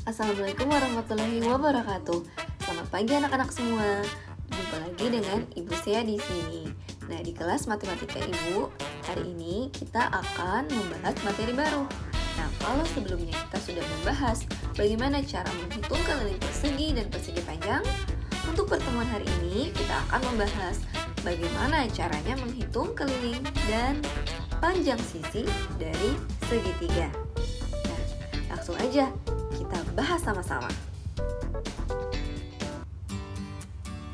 Assalamualaikum warahmatullahi wabarakatuh. Selamat pagi anak-anak semua. Jumpa lagi dengan Ibu Sea di sini. Nah, di kelas matematika Ibu, hari ini kita akan membahas materi baru. Nah, kalau sebelumnya kita sudah membahas bagaimana cara menghitung keliling persegi dan persegi panjang, untuk pertemuan hari ini kita akan membahas bagaimana caranya menghitung keliling dan panjang sisi dari segitiga. Nah, langsung aja kita bahas sama-sama.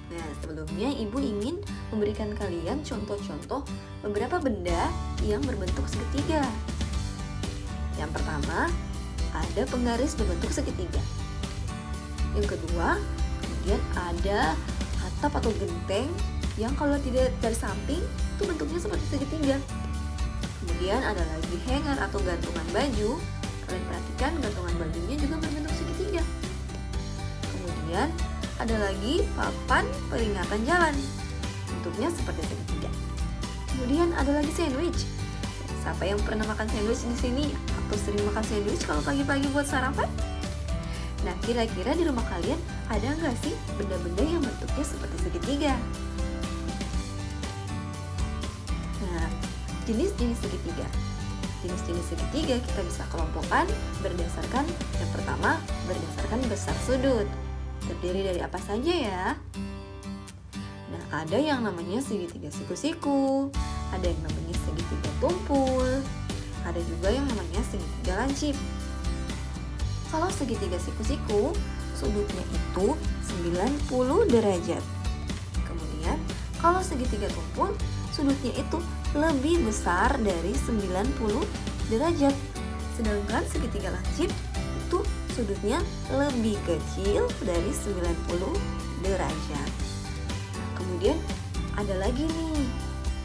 Nah, sebelumnya Ibu ingin memberikan kalian contoh-contoh beberapa benda yang berbentuk segitiga. Yang pertama, ada penggaris berbentuk segitiga. Yang kedua, kemudian ada atap atau genteng yang kalau tidak dari samping itu bentuknya seperti segitiga. Kemudian ada lagi hanger atau gantungan baju. Kalian perhatikan gantungan bajunya juga berbentuk segitiga. Kemudian ada lagi papan peringatan jalan, bentuknya seperti segitiga. Kemudian ada lagi sandwich. Siapa yang pernah makan sandwich di sini atau sering makan sandwich kalau pagi-pagi buat sarapan? Nah, kira-kira di rumah kalian ada nggak sih benda-benda yang bentuknya seperti segitiga? Nah, jenis-jenis segitiga. Jenis-jenis segitiga kita bisa kelompokkan berdasarkan yang pertama, berdasarkan besar sudut. Terdiri dari apa saja ya? Nah, ada yang namanya segitiga siku-siku, ada yang namanya segitiga tumpul, ada juga yang namanya segitiga lancip. Kalau segitiga siku-siku, sudutnya itu 90 derajat. Kemudian, kalau segitiga tumpul, sudutnya itu lebih besar dari 90 derajat. Sedangkan segitiga lancip itu sudutnya lebih kecil dari 90 derajat. Nah, kemudian ada lagi nih,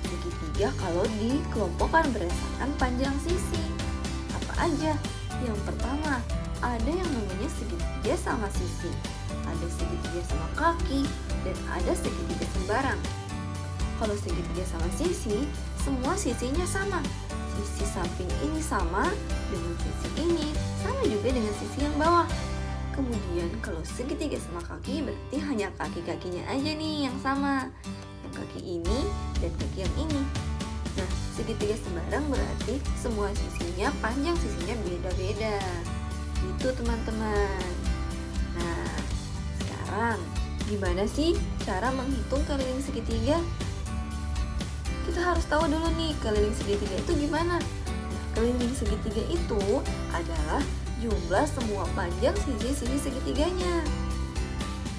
segitiga kalau dikelompokkan berdasarkan panjang sisi. Apa aja? Yang pertama, ada yang namanya segitiga sama sisi, ada segitiga sama kaki, dan ada segitiga sembarang. Kalau segitiga sama sisi, semua sisinya sama. Sisi samping ini sama dengan sisi ini, sama juga dengan sisi yang bawah. Kemudian kalau segitiga sama kaki, berarti hanya kaki-kakinya aja nih yang sama. Yang kaki ini dan kaki yang ini. Nah, segitiga sembarang berarti semua sisinya, panjang sisinya beda-beda. Gitu teman-teman. Nah, sekarang gimana sih cara menghitung keliling segitiga? Kita harus tahu dulu nih keliling segitiga itu gimana. Nah, keliling segitiga itu adalah jumlah semua panjang sisi-sisi segitiganya.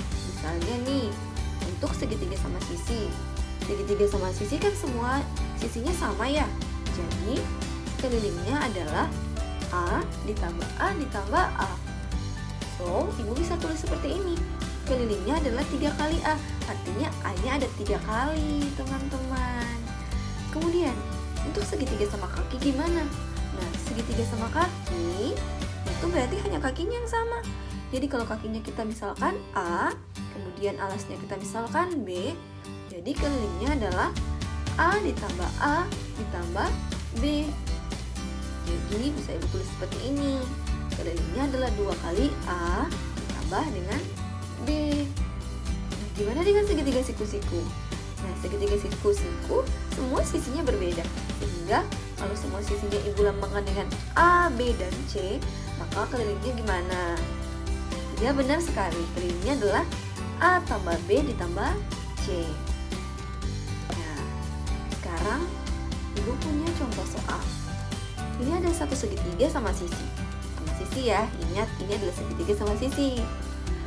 Misalnya nih, untuk segitiga sama sisi. Segitiga sama sisi kan semua sisinya sama ya. Jadi, kelilingnya adalah A ditambah A ditambah A. So, Ibu bisa tulis seperti ini. Kelilingnya adalah 3 kali A. Artinya A-nya ada 3 kali, teman-teman. Kemudian, untuk segitiga sama kaki gimana? Nah, segitiga sama kaki itu berarti hanya kakinya yang sama. Jadi kalau kakinya kita misalkan A, kemudian alasnya kita misalkan B, jadi kelilingnya adalah A ditambah B. Jadi bisa Ibu tulis seperti ini. Kelilingnya adalah 2 kali A ditambah dengan B. Nah, gimana dengan segitiga siku-siku? Nah, segitiga siku-siku semua sisinya berbeda. Sehingga kalau semua sisinya Ibu lambangkan dengan A, B, dan C, maka kelilingnya gimana? Ya, benar sekali. Kelilingnya adalah A tambah B ditambah C. Nah, sekarang Ibu punya contoh soal. Ini ada satu segitiga sama sisi. Sama sisi ya, ingat ini adalah segitiga sama sisi.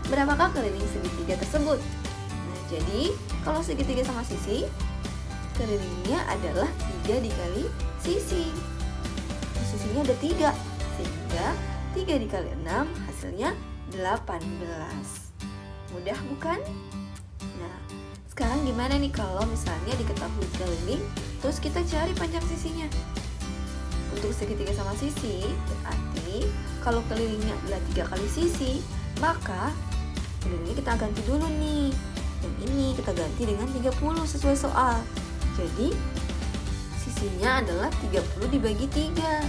Berapakah keliling segitiga tersebut? Nah, jadi kalau segitiga sama sisi, kelilingnya adalah 3 dikali sisi. Sisinya ada 3, sehingga 3 dikali 6 hasilnya 18. Mudah bukan? Nah, sekarang gimana nih kalau misalnya diketahui keliling, terus kita cari panjang sisinya? Untuk segitiga sama sisi, berarti kalau kelilingnya adalah 3 kali sisi, maka kelilingnya kita ganti dulu nih. Yang ini kita ganti dengan 30 sesuai soal. Jadi sisinya adalah 30 dibagi 3.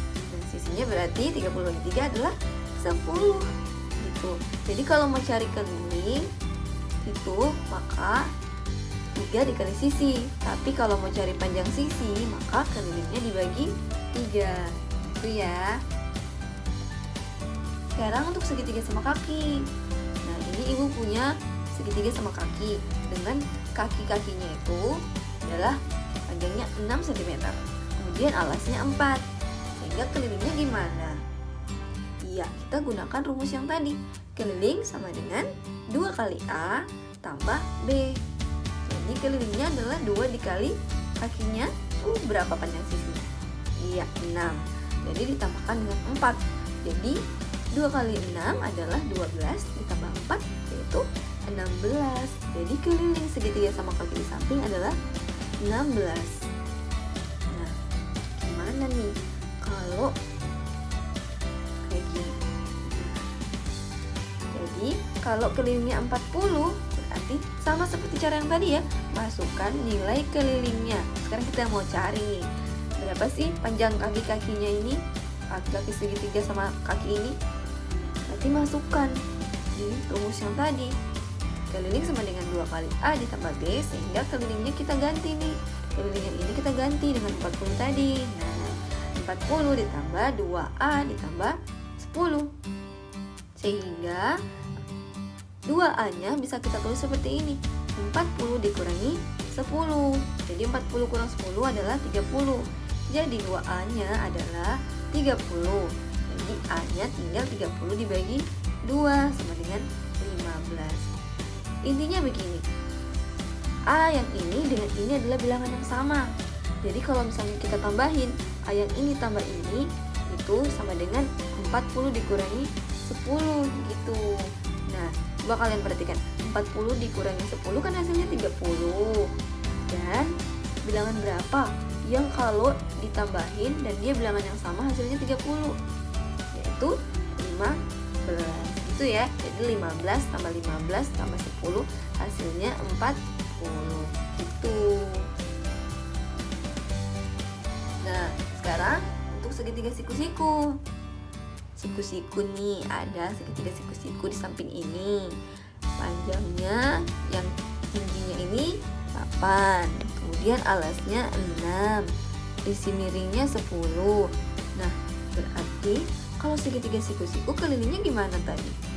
Dan sisinya berarti 30 bagi 3 adalah 10. Tuh, jadi kalau mau cari keliling itu maka 3 dikali sisi. Tapi kalau mau cari panjang sisi, maka kelilingnya dibagi 3. Itu ya. Sekarang untuk segitiga sama kaki. Nah, ini ibu punya segitiga sama kaki dengan kaki-kakinya itu adalah panjangnya 6 cm. Kemudian alasnya 4. Sehingga kelilingnya gimana? Iya, kita gunakan rumus yang tadi. Keliling sama dengan 2 kali A tambah B. Jadi kelilingnya adalah 2 dikali kakinya. Berapa panjang sisinya? Iya, 6. Jadi ditambahkan dengan 4. Jadi 2 kali 6 adalah 12 ditambah 4 yaitu 16. Jadi keliling segitiga sama kaki di samping adalah 16. Nah, gimana nih kalau kayak gini? Jadi kalau kelilingnya 40 berarti sama seperti cara yang tadi ya, masukkan nilai kelilingnya. Sekarang kita mau cari nih, berapa sih panjang kaki-kakinya ini, kaki-kaki segitiga sama kaki ini. Nanti masukkan di rumus yang tadi. Keliling sama dengan 2 kali A ditambah B, sehingga kelilingnya kita ganti nih. Keliling yang ini kita ganti dengan 40 tadi. Nah, 40 ditambah 2A ditambah 10. Sehingga 2A-nya bisa kita tulis seperti ini. 40 dikurangi 10. Jadi 40 kurang 10 adalah 30. Jadi 2A-nya adalah 30. Jadi A-nya tinggal 30 dibagi 2 sama dengan 15. Intinya begini, A yang ini dengan ini adalah bilangan yang sama. Jadi kalau misalnya kita tambahin A yang ini tambah ini, itu sama dengan 40 dikurangi 10 gitu. Nah, coba kalian perhatikan, 40 dikurangi 10 kan hasilnya 30. Dan bilangan berapa yang kalau ditambahin dan dia bilangan yang sama hasilnya 30? Yaitu 15. Gitu ya. Jadi 15 tambah 15 tambah 10 hasilnya 40 gitu. Nah, sekarang untuk segitiga siku-siku. Siku-siku nih, ada segitiga siku-siku di samping ini. Panjangnya yang tingginya ini 8. Kemudian alasnya 6. Isi miringnya 10. Nah, berarti kalau segitiga siku-siku kelilingnya gimana tadi?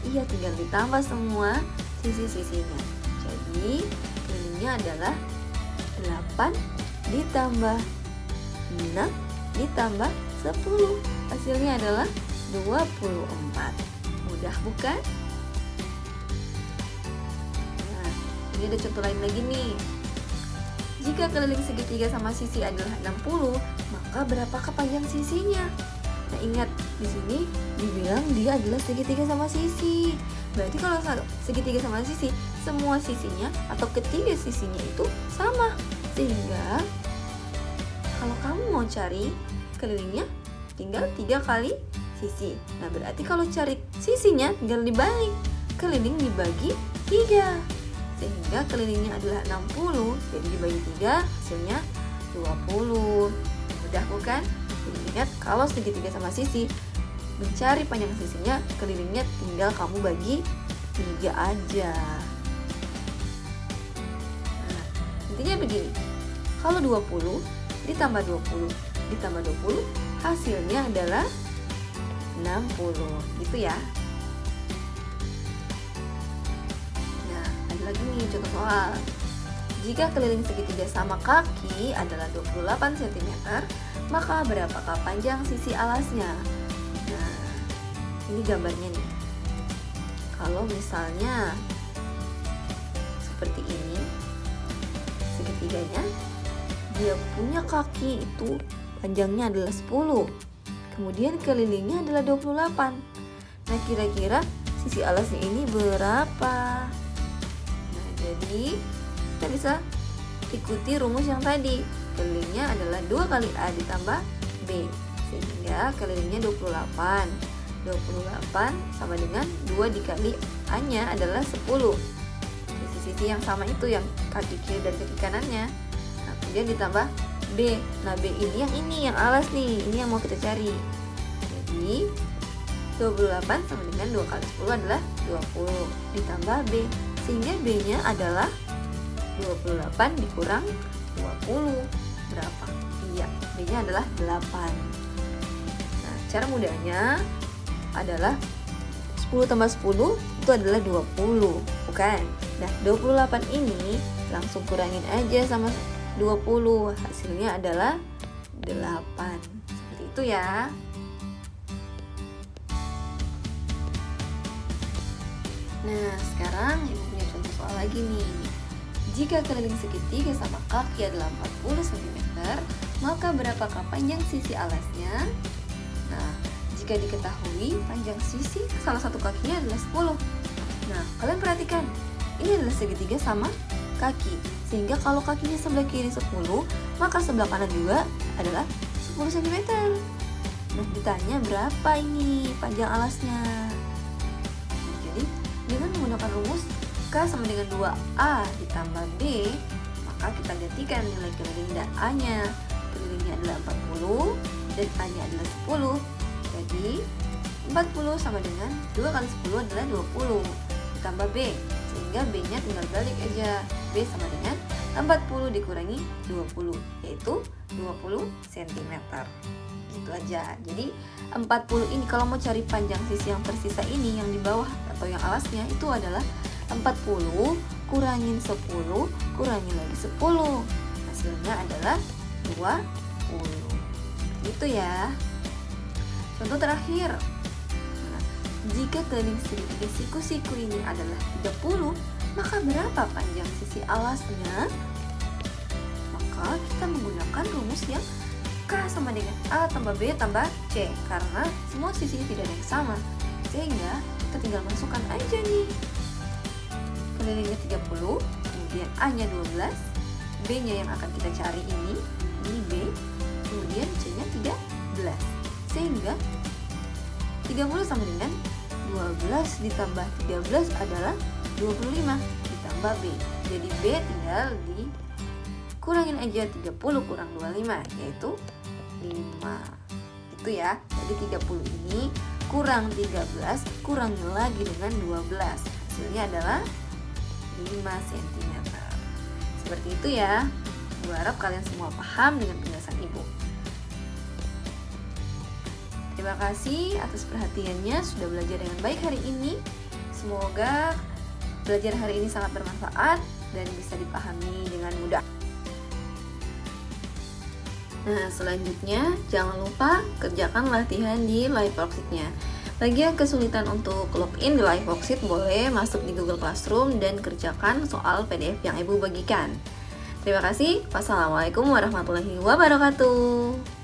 Iya, tinggal ditambah semua sisi-sisinya. Jadi kelilingnya adalah 8 ditambah 6 ditambah 10. Hasilnya adalah 24. Mudah bukan? Nah, ini ada contoh lain lagi nih. Jika keliling segitiga sama sisi adalah 60, maka berapakah panjang sisinya? Nah, ingat di sini dibilang dia adalah segitiga sama sisi. Berarti kalau segitiga sama sisi, semua sisinya atau ketiga sisinya itu sama. Sehingga kalau kamu mau cari kelilingnya, tinggal 3 kali sisi. Nah, berarti kalau cari sisinya tinggal dibalik. Keliling dibagi 3. Sehingga kelilingnya adalah 60, jadi dibagi 3 hasilnya 20. Mudah bukan? Jadi ingat, kalau segitiga sama sisi, mencari panjang sisinya, kelilingnya tinggal kamu bagi 3 aja. Nah, intinya begini, kalau 20 ditambah 20 ditambah 20, hasilnya adalah 60, gitu ya. Nah, ada lagi nih contoh soal. Jika keliling segitiga sama kaki adalah 28 cm, maka berapakah panjang sisi alasnya? Nah, ini gambarnya nih. Kalau misalnya seperti ini, segitiganya, dia punya kaki itu panjangnya adalah 10. Kemudian kelilingnya adalah 28. Nah, kira-kira sisi alasnya ini berapa? Nah, jadi kita bisa ikuti rumus yang tadi. Kelilingnya adalah 2 kali A ditambah B, sehingga kelilingnya 28. 28 sama dengan 2 dikali A-nya adalah 10. Sisi-sisi yang sama itu, yang kaki kiri dan kaki kanannya. Nah, kemudian ditambah B. Nah, B ini yang alas nih, ini yang mau kita cari. Jadi 28 sama dengan 2 kali 10 adalah 20 ditambah B, sehingga B-nya adalah 28 dikurang 20. Berapa? Iya, B-nya adalah 8. Nah, cara mudahnya adalah 10 tambah 10 itu adalah 20, bukan? Nah, 28 ini langsung kurangin aja sama 20, hasilnya adalah 8. Seperti itu ya. Nah, sekarang Ibu punya contoh soal lagi nih. Jika keliling segitiga sama kaki adalah 40 cm, maka berapakah panjang sisi alasnya? Nah, jika diketahui panjang sisi salah satu kakinya adalah 10. Nah, kalian perhatikan, ini adalah segitiga sama kaki, sehingga kalau kakinya sebelah kiri 10, maka sebelah kanan juga adalah 10 cm. Nah, ditanya berapa ini panjang alasnya. Nah, jadi dengan menggunakan rumus K sama dengan 2A ditambah B, maka kita gantikan nilai keliling dan A-nya. Kelilingnya adalah 40 dan A-nya adalah 10. Jadi 40 sama dengan 2 kali 10 adalah 20 ditambah B, sehingga B-nya tinggal balik aja. B sama dengan 40 dikurangi 20, yaitu 20 cm. Gitu aja. Jadi 40 ini kalau mau cari panjang sisi yang tersisa ini, yang di bawah atau yang alasnya, itu adalah 40 kurangin 10 kurangin lagi 10, hasilnya adalah 20. Gitu ya. Contoh terakhir. Nah, jika keliling segitiga siku-siku ini adalah 30, maka berapa panjang sisi alasnya? Maka kita menggunakan rumus yang K sama dengan A tambah B tambah C, karena semua sisinya tidak ada yang sama, sehingga kita tinggal masukkan aja nih. Kelilingnya 30, kemudian A-nya 12, B-nya yang akan kita cari ini B, kemudian C-nya 13, sehingga 30 sama dengan 12 ditambah 13 adalah 25 ditambah B. Jadi B tinggal dikurangin aja, 30 kurang 25 yaitu 5. Itu ya. Jadi 30 ini kurang 13 kurangi lagi dengan 12, hasilnya adalah 5 cm. Seperti itu ya. Gue harap kalian semua paham dengan penjelasan Ibu. Terima kasih atas perhatiannya, sudah belajar dengan baik hari ini. Semoga belajar hari ini sangat bermanfaat dan bisa dipahami dengan mudah. Nah, selanjutnya jangan lupa kerjakan latihan di live worksheet-nya. Bagi yang kesulitan untuk login di live worksheet, boleh masuk di Google Classroom dan kerjakan soal PDF yang Ibu bagikan. Terima kasih. Wassalamualaikum warahmatullahi wabarakatuh.